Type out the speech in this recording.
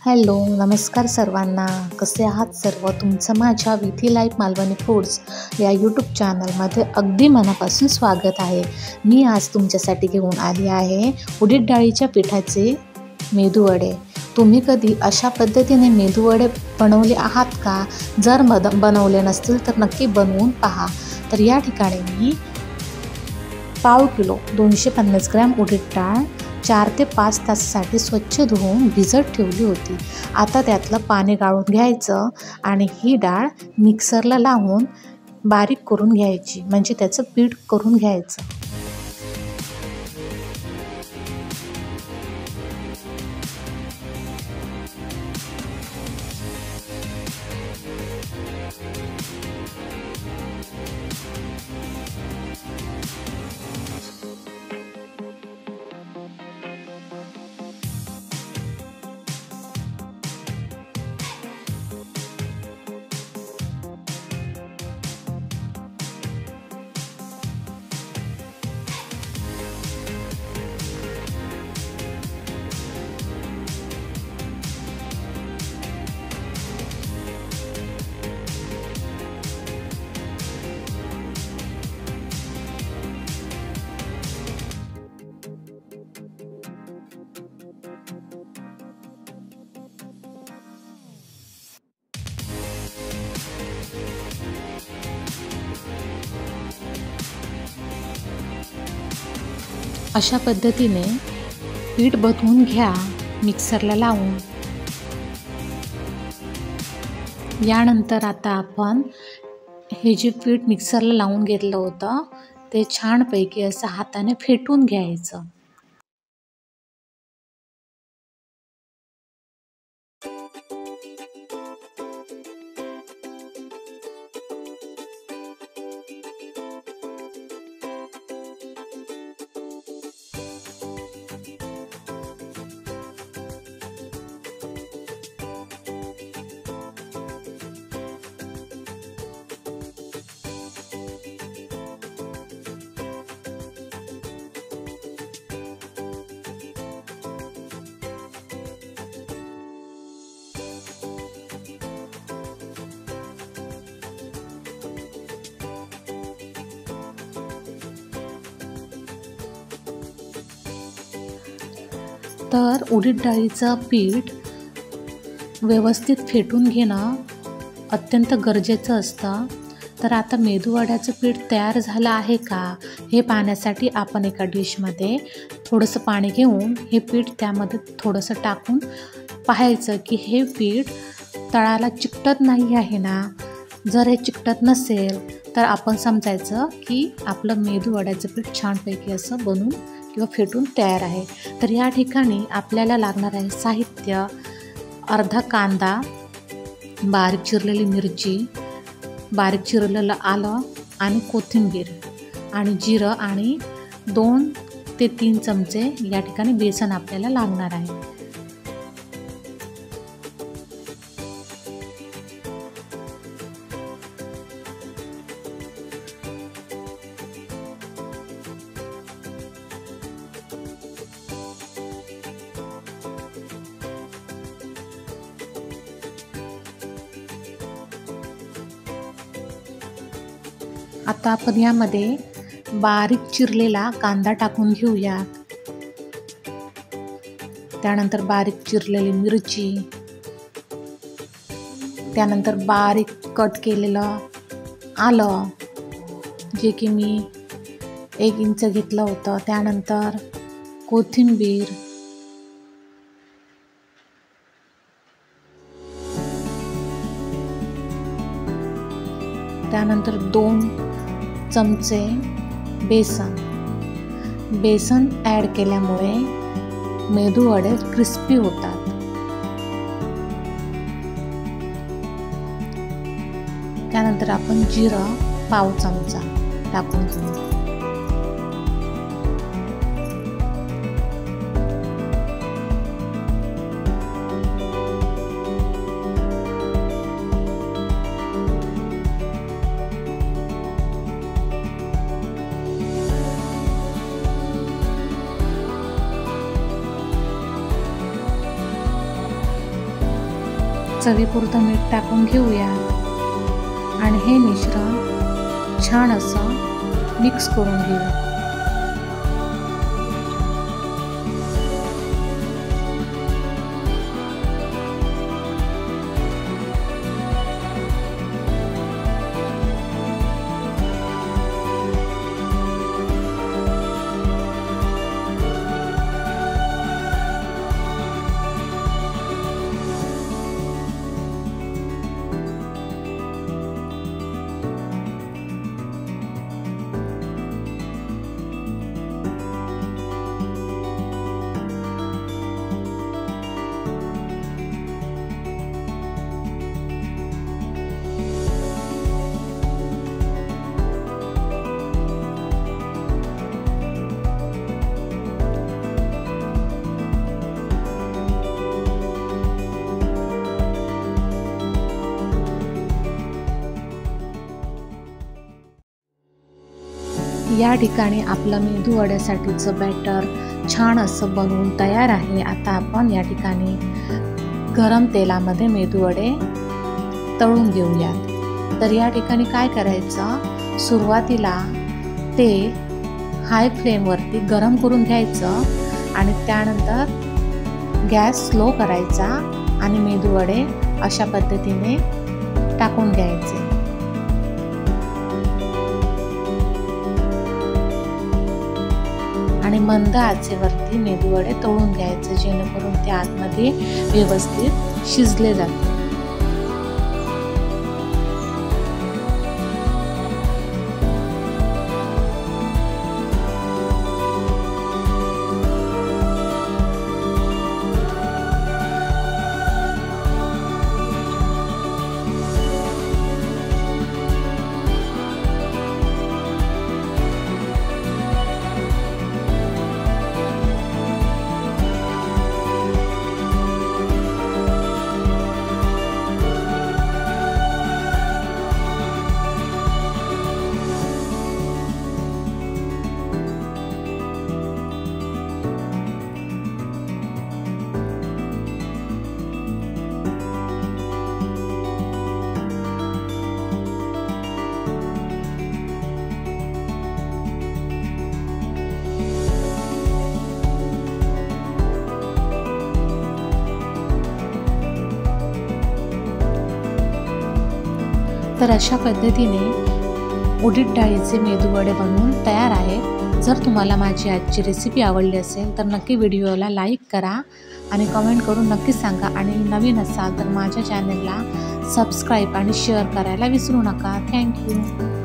Hello, नमस्कार सर्वांना. कसे आहात सर्व? तुमचं माझ्या विथी लाईफ मालवणी फूड्स या यूट्यूब चॅनलमध्ये अगदी मनापासून स्वागत आहे. मी आज तुमच्यासाठी घेऊन आली आहे उडीद डाळीच्या पिठाचे मेदूवडे. तुम्ही कधी अशा पद्धतीने मेदूवडे बनवले आहात का? जर बनवले नसतील तर नक्की बनवून पहा. तर या ठिकाणी मी पाव किलो 250 ग्रॅम उडीद डाळ 4 ते 5 तासासाठी स्वच्छ धुवून भिजत ठेवली होती. आता त्यातलं पाणी गाळून घ्यायचं आणि ही डाळ मिक्सरला लावून बारीक करून घ्यायची, म्हणजे त्याचं पीठ करून घ्यायचं. अशा पद्धतीने पीठ बनवून घ्या मिक्सरला लावून. यानंतर आता आपण हे जे पीठ मिक्सरला लावून घेतलं होतं ते छानपैकी असं हाताने फेटून घ्यायचं. तर उडीद डाळीचं पीठ व्यवस्थित फेटून घेणं अत्यंत गरजेचं असतं. तर आता मेदूवड्याचं पीठ तयार झालं आहे का हे पाहण्यासाठी आपण एका डिशमध्ये थोडंसं पाणी घेऊन हे पीठ त्यामध्ये थोडंसं टाकून पाहायचं की हे पीठ तळाला चिकटत नाही आहे ना. जर हे चिकटत नसेल तर आपण समजायचं की आपलं मेदूवड्याचं पीठ छानपैकी असं बनून किंवा फेटून तयार आहे. तर या ठिकाणी आपल्याला लागणार आहे साहित्य: अर्धा कांदा, बारीक चिरलेली मिरची, बारीक चिरलेलं आलं आणि कोथिंबीर आणि जिरं आणि 2 ते 3 चमचे या ठिकाणी बेसन आपल्याला लागणार आहे. आता आपण यामध्ये बारीक चिरलेला कांदा टाकून घेऊयात. त्यानंतर बारीक चिरलेली मिरची, त्यानंतर बारीक कट केलेलं आलं जे की मी 1 इंच घेतलं होतं. त्यानंतर कोथिंबीर, त्यानंतर 2 चमचे बेसन ॲड केल्यामुळे मेदूवडे क्रिस्पी होतात. त्यानंतर आपण जिरं पाव चमचा टाकून घेऊ. चवीपुरतं मीठ टाकून घेऊया आणि हे मिश्रण छान असं मिक्स करून घेऊ। या ठिकाणी आपलं मेदू वड्यासाठीचं बॅटर छान असं बनवून तयार आहे। आता आपण या ठिकाणी गरम तेलामध्ये मेदू वडे तळून घेऊयात। तर या ठिकाणी काय करायचं, सुरुवातीला तेल हाय फ्लेमवरती गरम करून घ्यायचं आणि त्यानंतर गॅस स्लो करायचा आणि मेदू वडे अशा पद्धतीने टाकून घ्यायचे। आणि मंद आचेवरती मेदू वडे तळून घ्यायचे, जेणेकरून ते आतमध्ये व्यवस्थित शिजले जाते। तर अशा पद्धतीने उडीद डाळीचे मेदू वडे बनवून तयार आहेत। जर तुम्हाला माझी आजची रेसिपी आवडली असेल तर नक्की व्हिडिओला लाईक करा आणि कमेंट करून नक्की सांगा आणि नवीन असाल तर माझ्या चॅनलला सबस्क्राईब आणि शेअर करायला विसरू नका। थँक्यू।